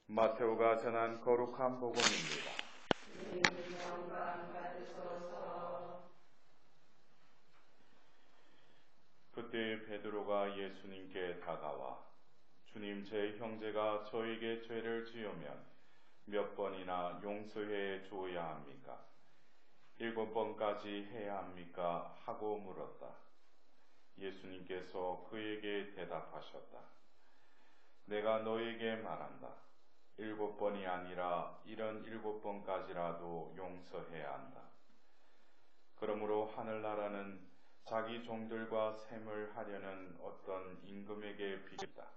마테오가 전한 거룩한 복음입니다. 그때 베드로가 예수님께 다가와 주님, 제 형제가 저에게 죄를 지으면 몇 번이나 용서해 주어야 합니까? 7번까지 해야 합니까? 하고 물었다. 예수님께서 그에게 대답하셨다. 내가 너에게 말한다. 7번이 아니라 77번까지라도 용서해야 한다. 그러므로 하늘나라는 자기 종들과 셈을 하려는 어떤 임금에게 비겼다.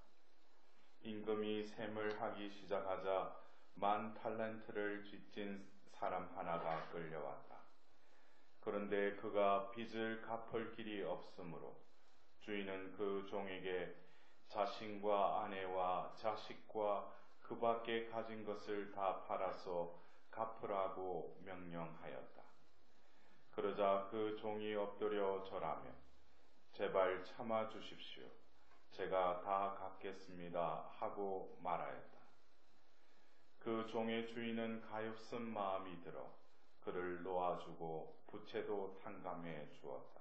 임금이 셈을 하기 시작하자 10,000달란트를 빚진 사람 하나가 끌려왔다. 그런데 그가 빚을 갚을 길이 없으므로 주인은 그 종에게 자신과 아내와 자식과 그 밖에 가진 것을 다 팔아서 갚으라고 명령하였다. 그러자 그 종이 엎드려 절하며 제발 참아 주십시오. 제가 다 갚겠습니다 하고 말하였다. 그 종의 주인은 가엾은 마음이 들어 그를 놓아주고 부채도 탕감해 주었다.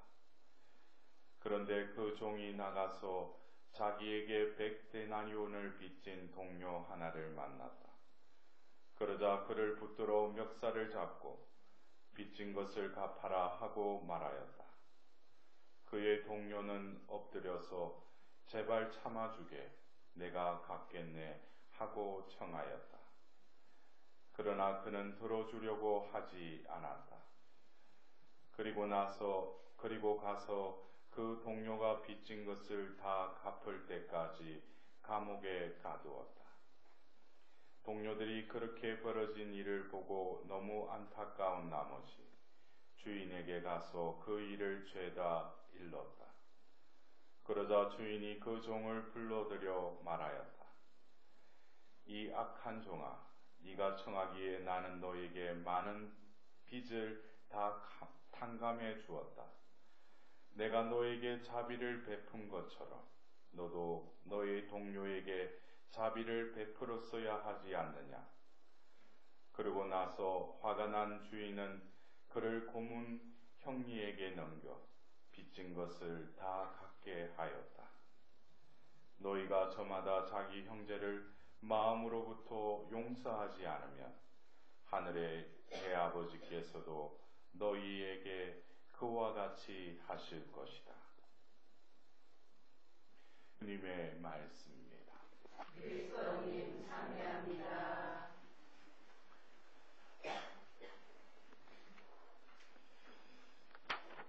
그런데 그 종이 나가서 자기에게 100데나리온을 빚진 동료 하나를 만났다. 그러자 그를 붙들어 멱살을 잡고 빚진 것을 갚아라 하고 말하였다. 그의 동료는 엎드려서 제발 참아주게, 내가 갚겠네 하고 청하였다. 그러나 그는 들어주려고 하지 않았다. 그리고 가서 그 동료가 빚진 것을 다 갚을 때까지 감옥에 가두었다. 동료들이 그렇게 벌어진 일을 보고 너무 안타까운 나머지 주인에게 가서 그 일을 죄다 일렀다. 그러자 주인이 그 종을 불러들여 말하였다. 이 악한 종아, 네가 청하기에 나는 너에게 많은 빚을 다 탕감해 주었다. 내가 너에게 자비를 베푼 것처럼 너도 너의 동료에게 자비를 베풀었어야 하지 않느냐. 그러고 나서 화가 난 주인은 그를 고문 형리에게 넘겨 빚진 것을 다 갚게 하였다. 너희가 저마다 자기 형제를 마음으로부터 용서하지 않으면 하늘의 내 아버지께서도 너희에게 그와 같이 하실 것이다. 주님의 말씀입니다. 그리스도님 찬양합니다.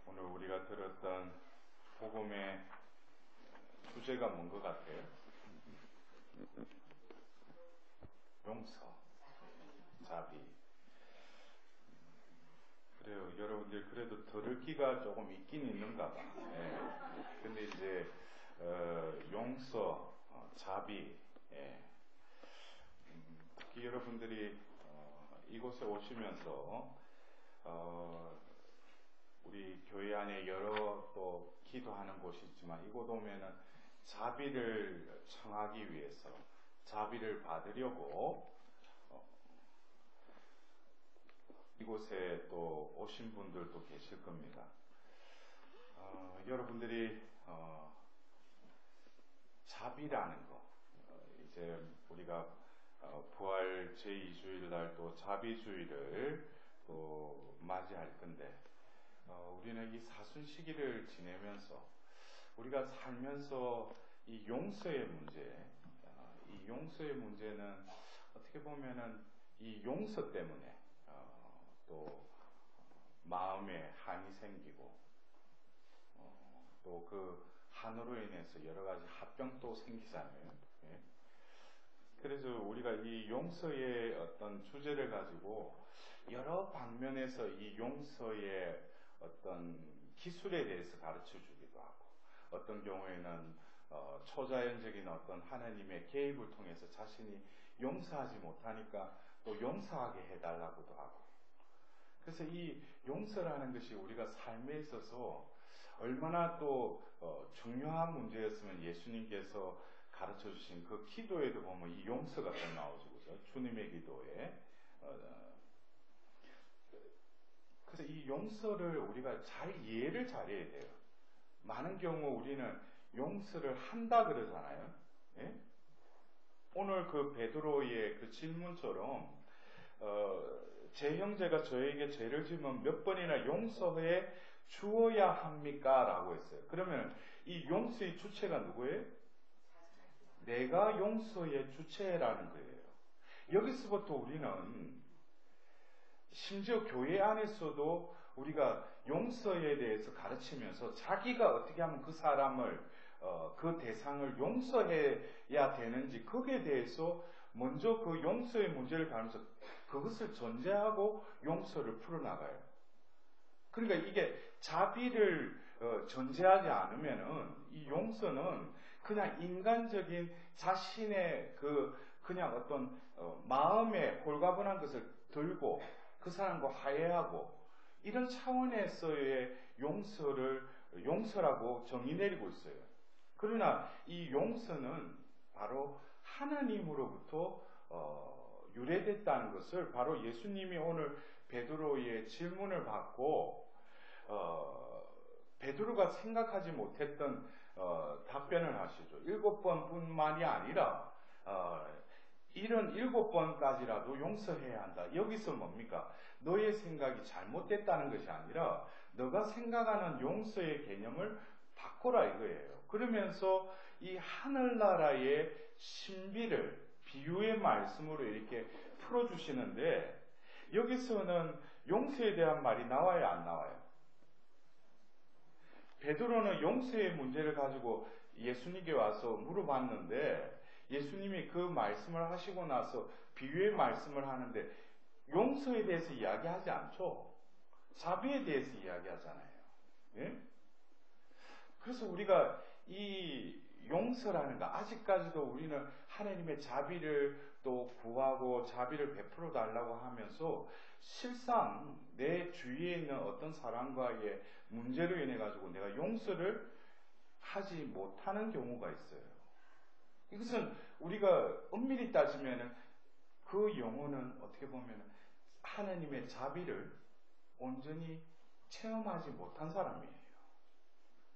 오늘 우리가 들었던 복음의 주제가 뭔 것 같아요? 용서, 자비. 그래요. 여러분들 그래도 들을 기가 조금 있긴 있는가 봐. 예. 근데 이제 용서, 자비. 예. 특히 여러분들이 이곳에 오시면서 우리 교회 안에 여러 또 기도하는 곳이 있지만 이곳 오면은 자비를 청하기 위해서 자비를 받으려고 이곳에 또 오신 분들도 계실 겁니다. 여러분들이 자비라는 거 이제 우리가 부활 제2주일 날 또 자비주의를 또 맞이할 건데 우리는 이 사순 시기를 지내면서 우리가 살면서 이 용서의 문제는 어떻게 보면은 이 용서 때문에 또 마음에 한이 생기고 또 그 한으로 인해서 여러 가지 합병도 생기잖아요. 예? 그래서 우리가 이 용서의 어떤 주제를 가지고 여러 방면에서 이 용서의 어떤 기술에 대해서 가르쳐 주기도 하고 어떤 경우에는 초자연적인 어떤 하나님의 개입을 통해서 자신이 용서하지 못하니까 또 용서하게 해달라고도 하고 그래서 이 용서라는 것이 우리가 삶에 있어서 얼마나 또 중요한 문제였으면 예수님께서 가르쳐 주신 그 기도에도 보면 이 용서가 또 나오죠. 그죠? 것이죠. 주님의 기도에. 그래서 이 용서를 우리가 잘 이해를 잘해야 돼요. 많은 경우 우리는 용서를 한다 그러잖아요. 예? 오늘 그 베드로의 그 질문처럼 제 형제가 저에게 죄를 지으면 몇 번이나 용서해 주어야 합니까? 라고 했어요. 그러면 이 용서의 주체가 누구예요? 내가 용서의 주체라는 거예요. 여기서부터 우리는 심지어 교회 안에서도 우리가 용서에 대해서 가르치면서 자기가 어떻게 하면 그 사람을 그 대상을 용서해야 되는지 거기에 대해서 먼저 그 용서의 문제를 다루면서 그것을 전제하고 용서를 풀어나가요. 그러니까 이게 자비를 전제하지 않으면은 이 용서는 그냥 인간적인 자신의 그냥 어떤 마음에 홀가분한 것을 들고 그 사람과 화해하고 이런 차원에서의 용서라고 정의 내리고 있어요. 그러나 이 용서는 바로 하나님으로부터 유래됐다는 것을 바로 예수님이 오늘 베드로의 질문을 받고 베드로가 생각하지 못했던 답변을 하시죠. 7번뿐만이 아니라 77번까지라도 용서해야 한다. 여기서 뭡니까? 너의 생각이 잘못됐다는 것이 아니라 너가 생각하는 용서의 개념을 바꿔라 이거예요. 그러면서 이 하늘나라의 신비를 비유의 말씀으로 이렇게 풀어주시는데 여기서는 용서에 대한 말이 나와요, 안 나와요? 베드로는 용서의 문제를 가지고 예수님께 와서 물어봤는데 예수님이 그 말씀을 하시고 나서 비유의 말씀을 하는데 용서에 대해서 이야기하지 않죠. 자비에 대해서 이야기하잖아요. 예? 그래서 우리가 이 용서라는 거 아직까지도 우리는 하나님의 자비를 또 구하고 자비를 베풀어 달라고 하면서 실상 내 주위에 있는 어떤 사람과의 문제로 인해 가지고 내가 용서를 하지 못하는 경우가 있어요. 이것은 우리가 엄밀히 따지면 그 영혼은 어떻게 보면 하나님의 자비를 온전히 체험하지 못한 사람이에요.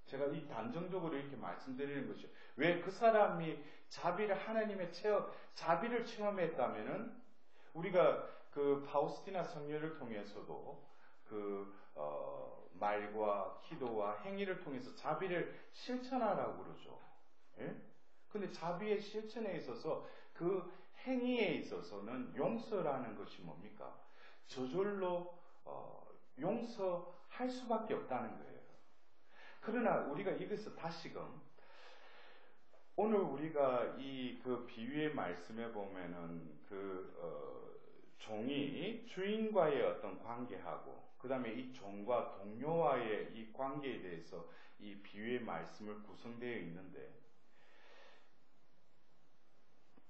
제가 이 단정적으로 이렇게 말씀드리는 것이죠. 왜 그 사람이 하나님의 자비를 체험했다면은 우리가 그 파우스티나 성녀를 통해서도 말과 기도와 행위를 통해서 자비를 실천하라고 그러죠. 예? 근데 자비의 실천에 있어서 그 행위에 있어서는 용서라는 것이 뭡니까? 저절로 용서할 수밖에 없다는 거예요. 그러나 우리가 이것을 다시금 오늘 우리가 그 비유의 말씀에 보면은 종이 주인과의 어떤 관계하고 그 다음에 이 종과 동료와의 이 관계에 대해서 이 비유의 말씀을 구성되어 있는데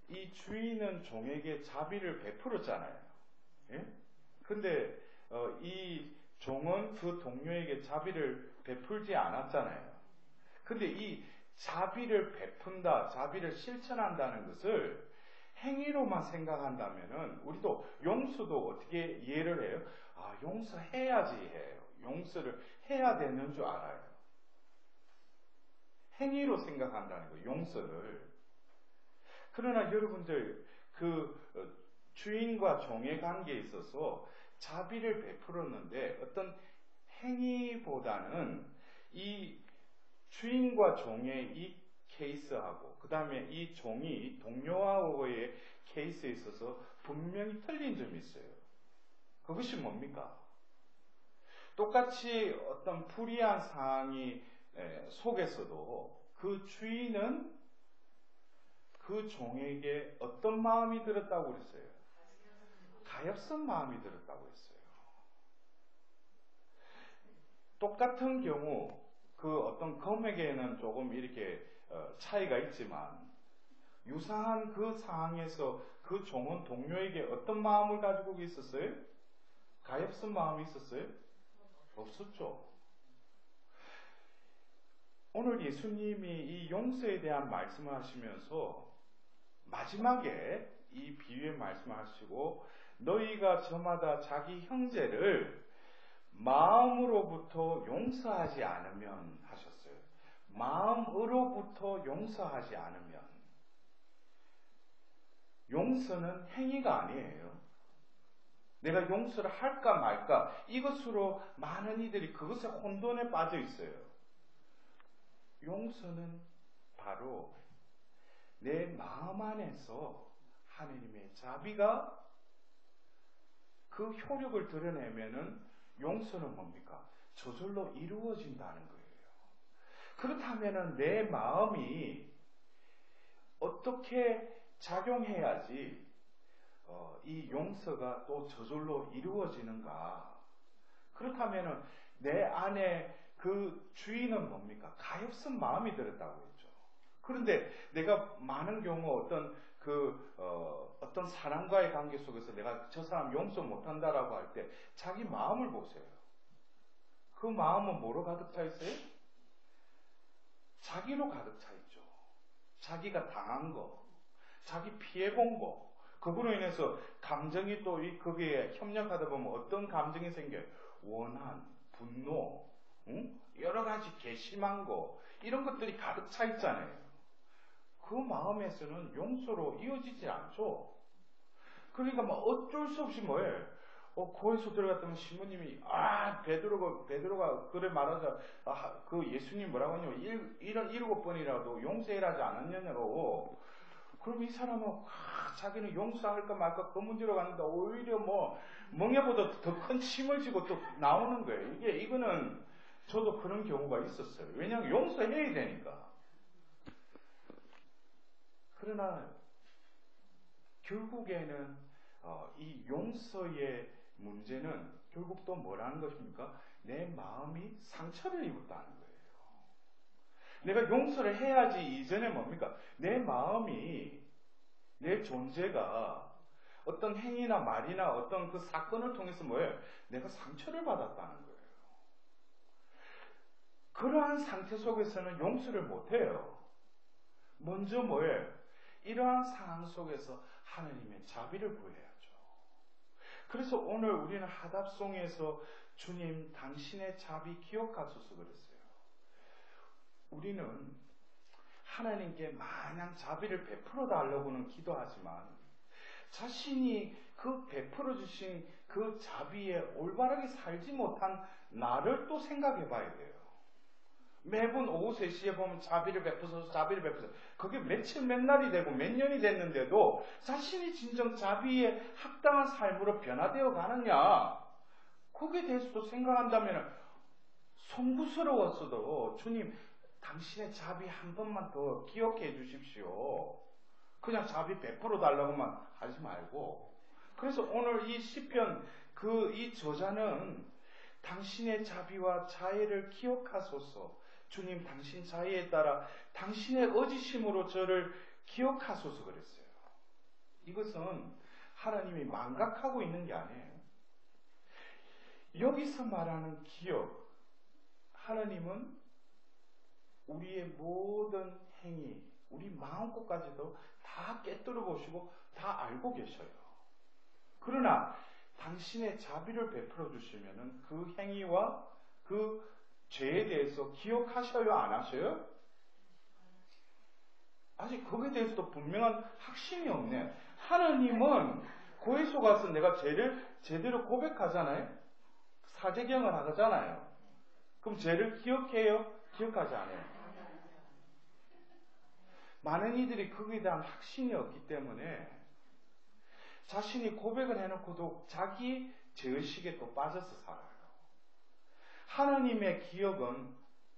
이 주인은 종에게 자비를 베풀었잖아요. 예? 근데 이 종은 그 동료에게 자비를 베풀지 않았잖아요. 근데 이 자비를 베푼다, 자비를 실천한다는 것을 행위로만 생각한다면은 우리도 용서도 어떻게 이해를 해요? 아, 용서해야지 해요. 용서를 해야 되는 줄 알아요. 행위로 생각한다는 거예요, 용서를. 그러나 여러분들 주인과 종의 관계에 있어서 자비를 베풀었는데 어떤 행위보다는 이 주인과 종의 이 케이스하고 그 다음에 이 종이 동료와의 케이스에 있어서 분명히 틀린 점이 있어요. 그것이 뭡니까? 똑같이 어떤 불이한 상황이 속에서도 그 주인은 그 종에게 어떤 마음이 들었다고 그랬어요? 가엾은 마음이 들었다고 했어요. 똑같은 경우 그 어떤 금액에는 조금 이렇게 차이가 있지만 유사한 그 상황에서 그 종은 동료에게 어떤 마음을 가지고 있었어요? 가엾은 마음이 있었어요? 없었죠. 오늘 예수님이 이 용서에 대한 말씀을 하시면서 마지막에 이 비유의 말씀하시고 너희가 저마다 자기 형제를 마음으로부터 용서하지 않으면 하셨어요. 마음으로부터 용서하지 않으면. 용서는 행위가 아니에요. 내가 용서를 할까 말까 이것으로 많은 이들이 그것에 혼돈에 빠져 있어요. 용서는 바로 내 마음 안에서 하느님의 자비가 그 효력을 드러내면은 용서는 뭡니까? 저절로 이루어진다는 거예요. 그렇다면은 내 마음이 어떻게 작용해야지 이 용서가 또 저절로 이루어지는가? 그렇다면은 내 안에 그 주인은 뭡니까? 가엾은 마음이 들었다고 했죠. 그런데 내가 많은 경우 어떤 사람과의 관계 속에서 내가 저 사람 용서 못한다라고 할 때 자기 마음을 보세요. 그 마음은 뭐로 가득 차 있어요? 자기로 가득 차 있죠. 자기가 당한 거, 자기 피해본 거, 그거로 인해서 감정이 또 거기에 협력하다 보면 어떤 감정이 생겨요? 원한, 분노, 여러 가지 괘씸한 거, 이런 것들이 가득 차 있잖아요. 그 마음에서는 용서로 이어지지 않죠. 그러니까 뭐 어쩔 수 없이 뭐예요? 고에서 들어갔더니 신부님이 베드로가 그래 말하자 그 예수님 뭐라고 하냐면 이런 7번이라도 용서해라 하지 않았냐고. 그럼 이 사람은 자기는 용서할까 말까 그 문제로 갔는데 오히려 뭐 멍에보다 더 큰 침을 지고 또 나오는 거예요. 이거는 저도 그런 경우가 있었어요. 왜냐하면 용서해야 되니까. 그러나 결국에는 이 용서의 문제는 결국 또 뭐라는 것입니까? 내 마음이 상처를 입었다는 거예요. 내가 용서를 해야지 이전에 뭡니까? 내 마음이, 내 존재가 어떤 행위나 말이나 어떤 그 사건을 통해서 뭐예요? 내가 상처를 받았다는 거예요. 그러한 상태 속에서는 용서를 못해요. 먼저 뭐예요? 이러한 상황 속에서 하나님의 자비를 구해야죠. 그래서 오늘 우리는 하답송에서 주님 당신의 자비 기억하소서 그랬어요. 우리는 하나님께 마냥 자비를 베풀어 달라고는 기도하지만 자신이 그 베풀어 주신 그 자비에 올바르게 살지 못한 나를 또 생각해 봐야 돼요. 매번 오후 3시에 보면 자비를 베푸소서 자비를 베푸소서. 그게 며칠 몇 날이 되고 몇 년이 됐는데도 자신이 진정 자비에 합당한 삶으로 변화되어 가느냐, 거기에 대해서도 생각한다면 송구스러웠어도 주님 당신의 자비 한 번만 더 기억해 주십시오. 그냥 자비 베풀어 달라고만 하지 말고. 그래서 오늘 이 시편 이 저자는 당신의 자비와 자애를 기억하소서. 주님 당신 자애에 따라 당신의 어지심으로 저를 기억하소서 그랬어요. 이것은 하나님이 망각하고 있는 게 아니에요. 여기서 말하는 기억, 하나님은 우리의 모든 행위, 우리 마음껏까지도 다 깨뜨려 보시고 다 알고 계셔요. 그러나 당신의 자비를 베풀어 주시면은 그 행위와 그 죄에 대해서 기억하셔요? 안 하셔요? 아직 거기에 대해서도 분명한 확신이 없네. 하나님은 고해소 가서 내가 죄를 제대로 고백하잖아요? 사제경을 하잖아요. 그럼 죄를 기억해요? 기억하지 않아요? 많은 이들이 거기에 대한 확신이 없기 때문에 자신이 고백을 해놓고도 자기 죄의식에 또 빠져서 살아요. 하나님의 기억은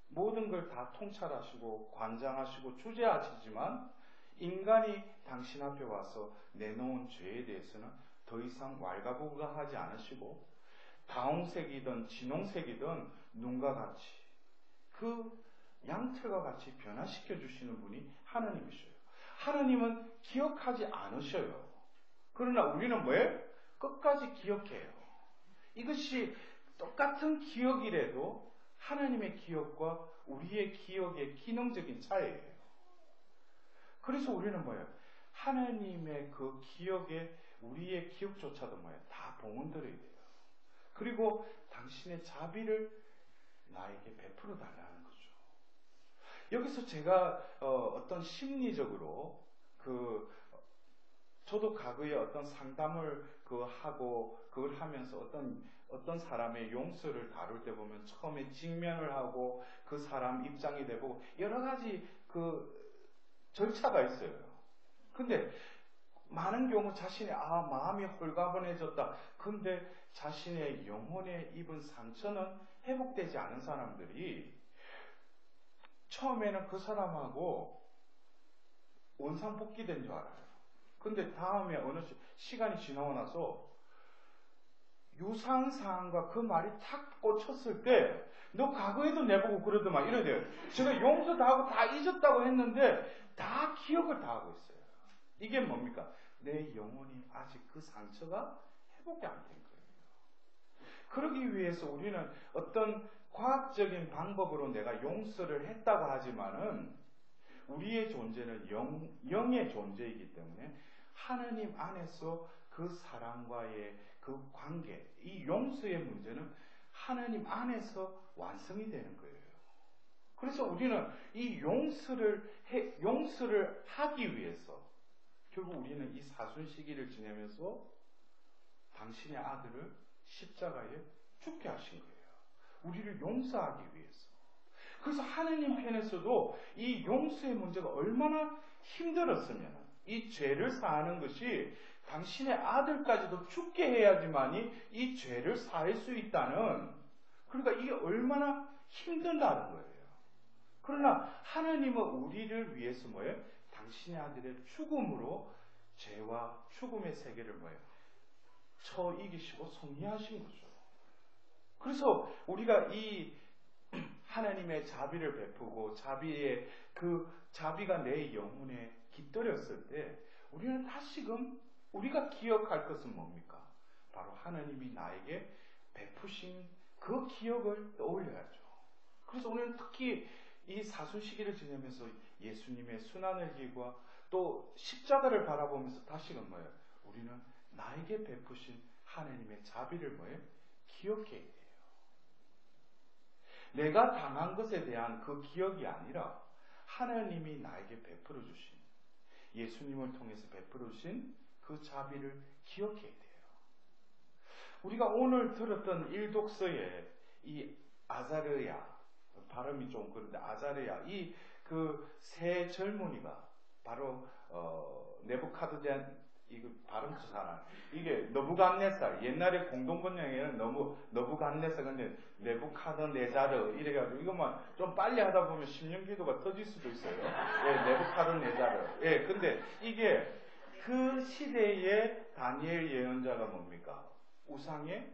모든 걸 다 통찰하시고 관장하시고 주재하시지만 인간이 당신 앞에 와서 내놓은 죄에 대해서는 더 이상 왈가불가하지 않으시고 다홍색이든 진홍색이든 눈과 같이 그 양털과 같이 변화시켜 주시는 분이 하나님이셔요. 하나님은 기억하지 않으셔요. 그러나 우리는 뭐예요? 끝까지 기억해요. 이것이 똑같은 기억이라도 하나님의 기억과 우리의 기억의 기능적인 차이예요. 그래서 우리는 뭐예요? 하나님의 그 기억에 우리의 기억조차도 다 봉헌드려야 돼요. 그리고 당신의 자비를 나에게 베풀어 달라는 거죠. 여기서 제가 어떤 심리적으로 저도 과거에 어떤 상담을 하고 그걸 하면서 어떤 사람의 용서를 다룰 때 보면 처음에 직면을 하고 그 사람 입장이 되고 여러 가지 절차가 있어요. 근데 많은 경우 자신의 마음이 홀가분해졌다. 근데 자신의 영혼에 입은 상처는 회복되지 않은 사람들이 처음에는 그 사람하고 원상복귀된 줄 알아요. 근데 다음에 어느 시간이 지나고 나서 유상사항과 그 말이 탁 꽂혔을 때 너 과거에도 내보고 그러더만 이러대요. 제가 용서 다 하고 다 잊었다고 했는데 다 기억을 다 하고 있어요. 이게 뭡니까? 내 영혼이 아직 그 상처가 회복이 안 된 거예요. 그러기 위해서 우리는 어떤 과학적인 방법으로 내가 용서를 했다고 하지만은 우리의 존재는 영의 존재이기 때문에 하느님 안에서 그 사랑과의 그 관계, 이 용서의 문제는 하느님 안에서 완성이 되는 거예요. 그래서 우리는 이 용서를 하기 위해서 결국 우리는 이 사순 시기를 지내면서 당신의 아들을 십자가에 죽게 하신 거예요. 우리를 용서하기 위해서. 그래서 하느님 편에서도 이 용서의 문제가 얼마나 힘들었으면 이 죄를 사하는 것이 당신의 아들까지도 죽게 해야지만이 이 죄를 사할 수 있다는, 그러니까 이게 얼마나 힘든다는 거예요. 그러나 하나님은 우리를 위해서 당신의 아들의 죽음으로 죄와 죽음의 세계를 쳐 이기시고 승리하신 거죠. 그래서 우리가 이 하나님의 자비를 베푸고 자비가 내 영혼에 깃들였을 때 우리는 다시금 우리가 기억할 것은 뭡니까? 바로 하나님이 나에게 베푸신 그 기억을 떠올려야죠. 그래서 우리는 특히 이 사순 시기를 지내면서 예수님의 순환을 기과 또 십자가를 바라보면서 다시금 우리는 나에게 베푸신 하나님의 자비를 기억해야 돼요. 내가 당한 것에 대한 그 기억이 아니라 하나님이 나에게 베풀어 주신, 예수님을 통해서 베풀어 주신 그 자비를 기억해야 돼요. 우리가 오늘 들었던 일독서에 이 아자르야, 발음이 좀 그런데 아자르야, 이 세 젊은이가 바로 네부카드네살, 이거 발음도 잘 안, 이게 너부갓네살, 옛날에 공동번역에는 너부갓네살, 근데 네부카드네자르 이래가지고 이것만 좀 빨리 하다 보면 심령기도가 터질 수도 있어요. 예, 네부카드네자르. 예, 근데 이게 그 시대의 다니엘 예언자가 뭡니까? 우상에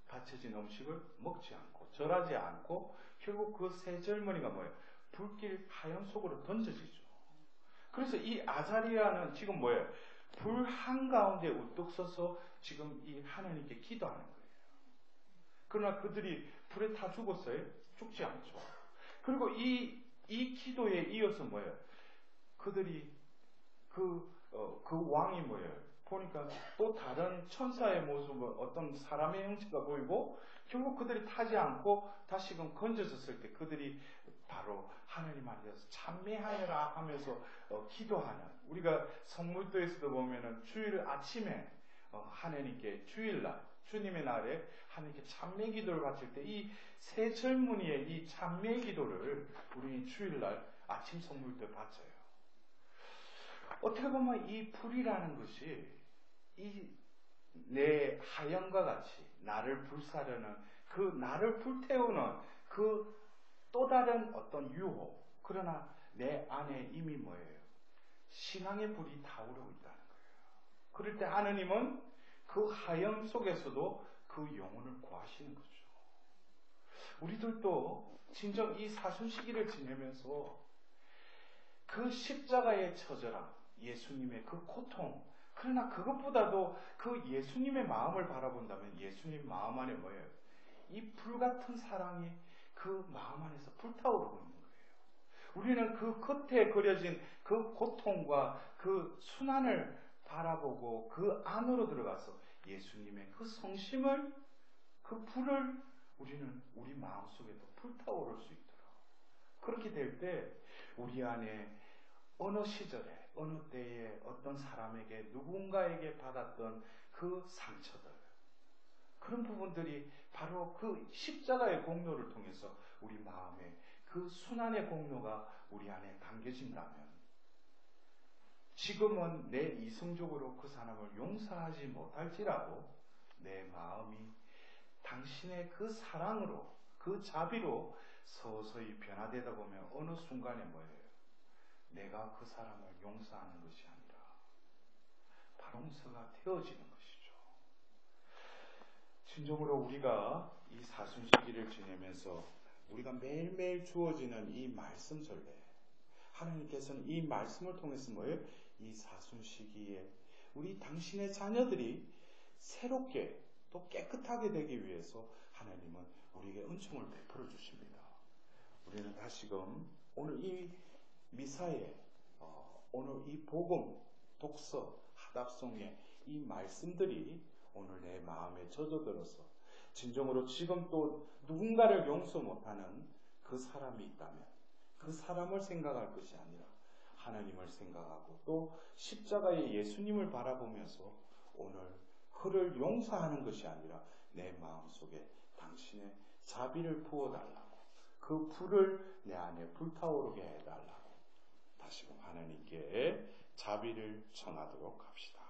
바쳐진 음식을 먹지 않고 절하지 않고 결국 그 세 젊은이가 불길 하얀 속으로 던져지죠. 그래서 이 아자리아는 지금 불 한가운데 우뚝 서서 지금 이 하나님께 기도하는 거예요. 그러나 그들이 불에 타 죽었어요? 죽지 않죠. 그리고 이 기도에 이어서 그들이 그 왕이 보니까 또 다른 천사의 모습을 어떤 사람의 형체가 보이고 결국 그들이 타지 않고 다시금 건져졌을 때 그들이 바로 하나님 앞에서 찬미하여라 하면서 기도하는, 우리가 성물도에서도 보면은 주일 아침에 하나님께 주일날 주님의 날에 하나님께 찬미 기도를 바칠 때 이 세 젊은이의 이 찬미 기도를 우리 주일날 아침 성물도에 바쳐요. 어떻게 보면 이 불이라는 것이 이 내 하염과 같이 나를 불사르는, 나를 불태우는 또 다른 어떤 유혹, 그러나 내 안에 이미 신앙의 불이 타오르고 있다는 거예요. 그럴 때 하느님은 그 하염 속에서도 그 영혼을 구하시는 거죠. 우리들도 진정 이 사순 시기를 지내면서 그 십자가의 처절함, 예수님의 그 고통, 그러나 그것보다도 그 예수님의 마음을 바라본다면 예수님 마음 안에 이 불같은 사랑이 그 마음 안에서 불타오르고 있는 거예요. 우리는 그 겉에 그려진 그 고통과 그 순환을 바라보고 그 안으로 들어가서 예수님의 그 성심을, 그 불을 우리는 우리 마음속에도 불타오를 수 있도록, 그렇게 될 때 우리 안에 어느 시절에 어느 때에 어떤 사람에게 누군가에게 받았던 그 상처들, 그런 부분들이 바로 그 십자가의 공로를 통해서 우리 마음에 그 순환의 공로가 우리 안에 담겨진다면, 지금은 내 이성적으로 그 사람을 용서하지 못할지라도 내 마음이 당신의 그 사랑으로, 그 자비로 서서히 변화되다 보면 어느 순간에 뭐예요? 내가 그 사람을 용서하는 것이 아니라 발용서가 되어지는 것이죠. 진정으로 우리가 이 사순시기를 지내면서 우리가 매일매일 주어지는 이 말씀 전례, 하나님께서는 이 말씀을 통해서 뭐예요? 이 사순시기에 우리 당신의 자녀들이 새롭게 또 깨끗하게 되기 위해서 하나님은 우리에게 은총을 베풀어 주십니다. 우리는 다시금 오늘 이 미사에, 오늘 이 복음 독서 하답송의 이 말씀들이 오늘 내 마음에 젖어들어서 진정으로 지금 또 누군가를 용서 못하는 그 사람이 있다면 그 사람을 생각할 것이 아니라 하나님을 생각하고 또 십자가의 예수님을 바라보면서 오늘 그를 용서하는 것이 아니라 내 마음속에 당신의 자비를 부어달라고, 그 불을 내 안에 불타오르게 해달라고 다시금 하나님께 자비를 청하도록 합시다.